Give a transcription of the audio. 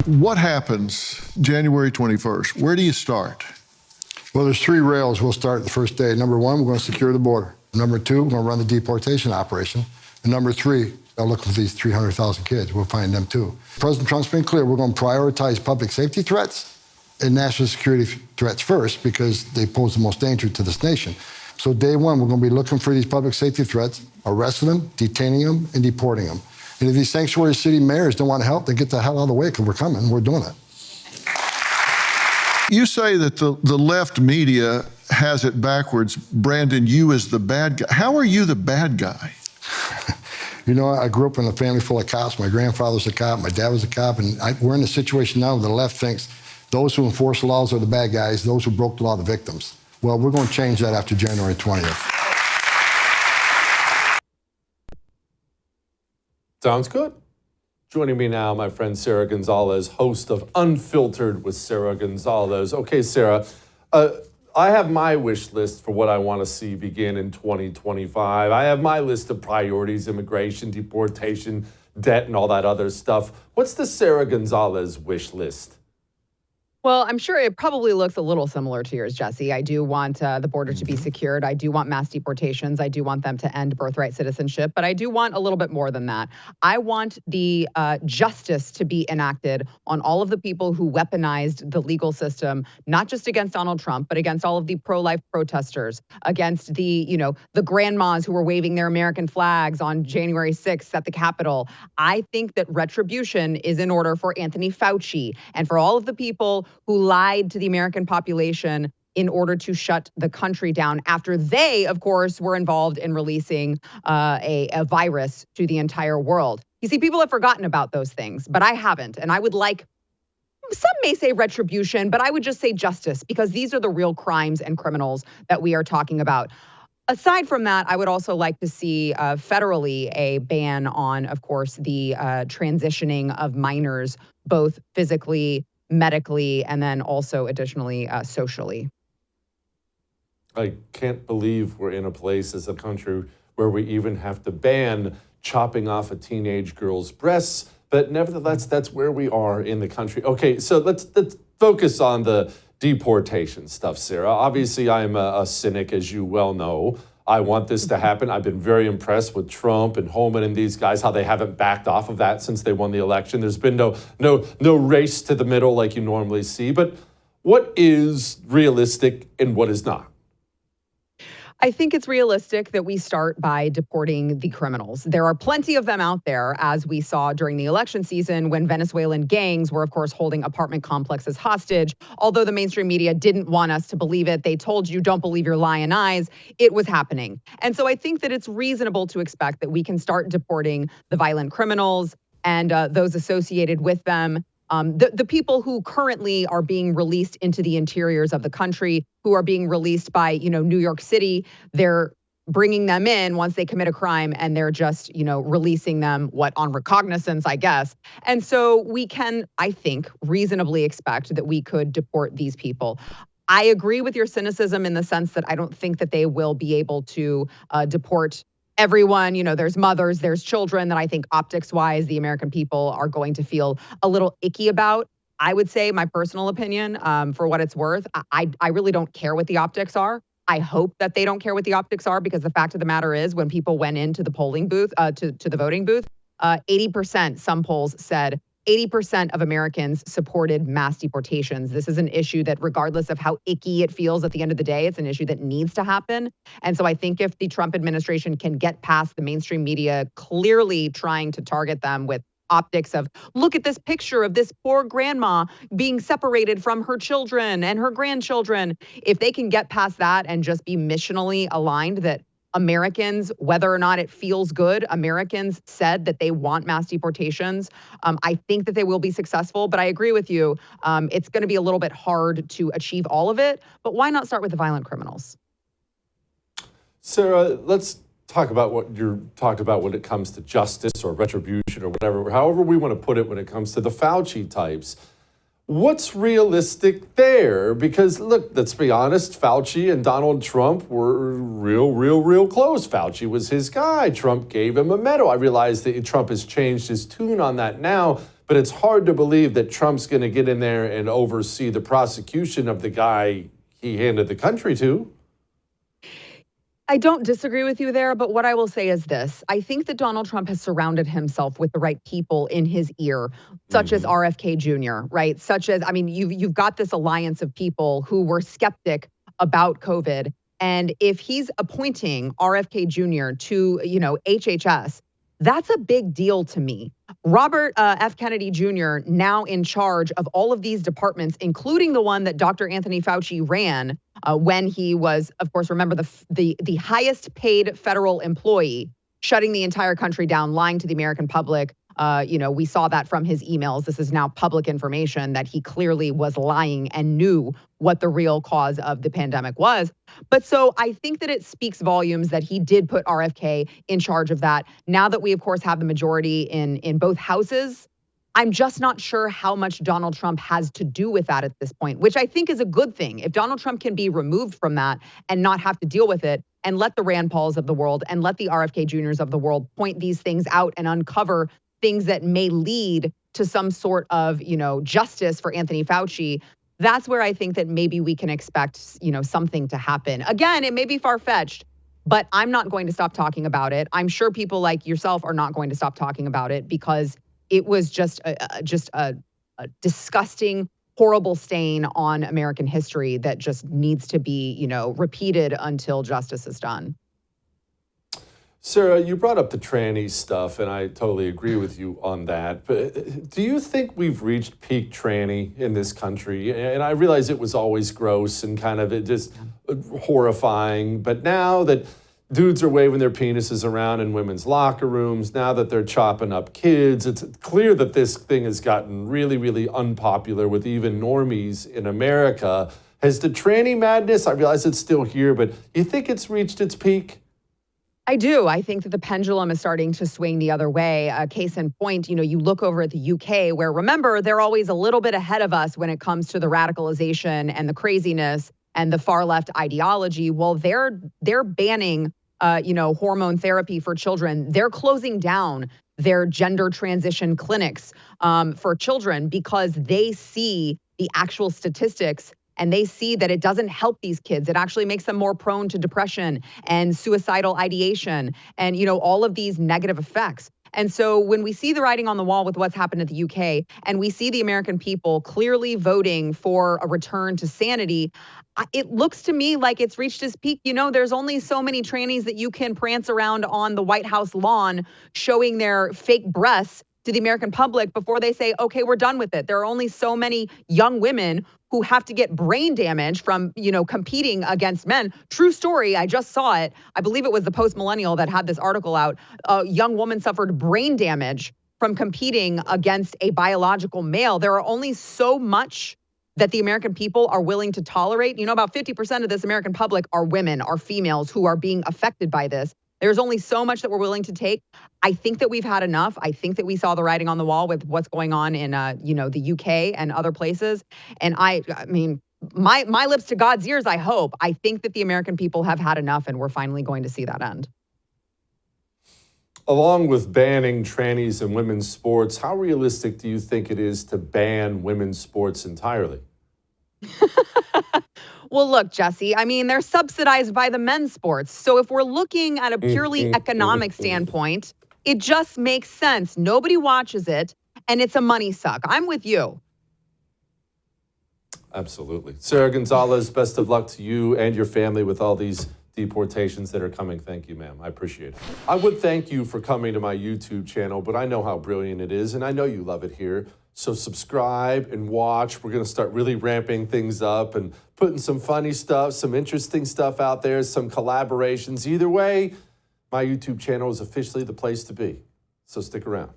What happens January 21st? Where do you start? Well, there's three rails we'll start the first day. Number one, we're going to secure the border. Number two, we're going to run the deportation operation. And number three, they're looking for these 300,000 kids. We'll find them too. President Trump's been clear, we're going to prioritize public safety threats and national security threats first because they pose the most danger to this nation. So day one, we're going to be looking for these public safety threats, arresting them, detaining them, and deporting them. And if these sanctuary city mayors don't want to help, then get the hell out of the way because we're coming. We're doing it. You say that the left media has it backwards, branding you as the bad guy. How are you the bad guy? You know, I grew up in a family full of cops. My grandfather's a cop, my dad was a cop, and we're in a situation now where the left thinks those who enforce the laws are the bad guys, those who broke the law are the victims. Well, we're going to change that after January 20th. Sounds good. Joining me now, my friend Sara Gonzales, host of Unfiltered with Sara Gonzales. Okay, Sara, I have my wish list for what I want to see begin in 2025. I have my list of priorities: immigration, deportation, debt, and all that other stuff. What's the Sara Gonzales wish list? Well, I'm sure it probably looks a little similar to yours, Jesse. I do want the border to be secured. I do want mass deportations. I do want them to end birthright citizenship. But I do want a little bit more than that. I want the justice to be enacted on all of the people who weaponized the legal system, not just against Donald Trump, but against all of the pro-life protesters, against the grandmas who were waving their American flags on January 6th at the Capitol. I think that retribution is in order for Anthony Fauci and for all of the people who lied to the American population in order to shut the country down after they, of course, were involved in releasing a virus to the entire world. You see, people have forgotten about those things, but I haven't. And I would like, some may say retribution, but I would just say justice, because these are the real crimes and criminals that we are talking about. Aside from that, I would also like to see federally a ban on, of course, the transitioning of minors, both physically, medically, and then also additionally socially. I can't believe we're in a place as a country where we even have to ban chopping off a teenage girl's breasts, but nevertheless, that's where we are in the country. Okay, so let's focus on the deportation stuff, Sara. Obviously, I'm a cynic, as you well know. I want this to happen. I've been very impressed with Trump and Holman and these guys, how they haven't backed off of that since they won the election. There's been no race to the middle like you normally see. But what is realistic and what is not? I think it's realistic that we start by deporting the criminals. There are plenty of them out there, as we saw during the election season when Venezuelan gangs were, of course, holding apartment complexes hostage. Although the mainstream media didn't want us to believe it, they told you, don't believe your lying eyes. It was happening. And so I think that it's reasonable to expect that we can start deporting the violent criminals and those associated with them. The people who currently are being released into the interiors of the country, who are being released by, New York City, they're bringing them in once they commit a crime and they're just, releasing them, on recognizance, I guess. And so we can, I think, reasonably expect that we could deport these people. I agree with your cynicism in the sense that I don't think that they will be able to deport everyone. There's mothers, there's children that I think optics-wise, the American people are going to feel a little icky about. I would say, my personal opinion, for what it's worth, I really don't care what the optics are. I hope that they don't care what the optics are, because the fact of the matter is, when people went into the polling booth, to the voting booth, 80%, some polls said, 80% of Americans supported mass deportations. This is an issue that, regardless of how icky it feels at the end of the day, it's an issue that needs to happen. And so I think if the Trump administration can get past the mainstream media clearly trying to target them with optics of, look at this picture of this poor grandma being separated from her children and her grandchildren, if they can get past that and just be missionally aligned that Americans, whether or not it feels good, Americans said that they want mass deportations. I think that they will be successful, but I agree with you. It's going to be a little bit hard to achieve all of it, but why not start with the violent criminals? Sara, let's talk about what you talked about when it comes to justice or retribution or whatever, however we want to put it when it comes to the Fauci types. What's realistic there? Because look, let's be honest, Fauci and Donald Trump were real close. Fauci was his guy. Trump gave him a medal. I realize that Trump has changed his tune on that now, But it's hard to believe that Trump's going to get in there and oversee the prosecution of the guy he handed the country to. I don't disagree with you there, but what I will say is this. I think that Donald Trump has surrounded himself with the right people in his ear, such as RFK Jr., right? Such as, I mean, you've got this alliance of people who were skeptic about COVID. And if he's appointing RFK Jr. to, HHS, that's a big deal to me. Robert F. Kennedy Jr. now in charge of all of these departments, including the one that Dr. Anthony Fauci ran when he was, of course, remember the highest paid federal employee, shutting the entire country down, lying to the American public. We saw that from his emails. This is now public information that he clearly was lying and knew what the real cause of the pandemic was. But so I think that it speaks volumes that he did put RFK in charge of that. Now that we, of course, have the majority in both houses, I'm just not sure how much Donald Trump has to do with that at this point, which I think is a good thing. If Donald Trump can be removed from that and not have to deal with it, and let the Rand Pauls of the world and let the RFK Juniors of the world point these things out and uncover things that may lead to some sort of, justice for Anthony Fauci, that's where I think that maybe we can expect, something to happen. Again, it may be far-fetched, but I'm not going to stop talking about it. I'm sure people like yourself are not going to stop talking about it because it was just a disgusting, horrible stain on American history that just needs to be, repeated until justice is done. Sarah, you brought up the tranny stuff, and I totally agree with you on that. But do you think we've reached peak tranny in this country? And I realize it was always gross and kind of just horrifying. But now that dudes are waving their penises around in women's locker rooms, now that they're chopping up kids, it's clear that this thing has gotten really, really unpopular with even normies in America. Has the tranny madness, I realize it's still here, but you think it's reached its peak? I do. I think that the pendulum is starting to swing the other way. Case in point, you look over at the UK where, remember, they're always a little bit ahead of us when it comes to the radicalization and the craziness and the far left ideology. Well, they're banning, hormone therapy for children. They're closing down their gender transition clinics for children because they see the actual statistics and they see that it doesn't help these kids. It actually makes them more prone to depression and suicidal ideation and, all of these negative effects. And so when we see the writing on the wall with what's happened at the UK and we see the American people clearly voting for a return to sanity, it looks to me like it's reached its peak. There's only so many trannies that you can prance around on the White House lawn showing their fake breasts to the American public before they say, okay, we're done with it. There are only so many young women who have to get brain damage from, competing against men. True story. I just saw it. I believe it was the Post Millennial that had this article out. A young woman suffered brain damage from competing against a biological male. There are only so much that the American people are willing to tolerate. About 50% of this American public are women, are females who are being affected by this. There's only so much that we're willing to take. I think that we've had enough. I think that we saw the writing on the wall with what's going on in, the UK and other places. And I mean, my lips to God's ears, I hope. I think that the American people have had enough and we're finally going to see that end. Along with banning trannies in women's sports, how realistic do you think it is to ban women's sports entirely? Well, look, Jesse, I mean, they're subsidized by the men's sports. So if we're looking at a purely economic standpoint, it just makes sense. Nobody watches it, and it's a money suck. I'm with you. Absolutely. Sara Gonzales, best of luck to you and your family with all these deportations that are coming. Thank you, ma'am. I appreciate it. I would thank you for coming to my YouTube channel, but I know how brilliant it is, and I know you love it here. So subscribe and watch. We're going to start really ramping things up and putting some funny stuff, some interesting stuff out there, some collaborations. Either way, my YouTube channel is officially the place to be. So stick around.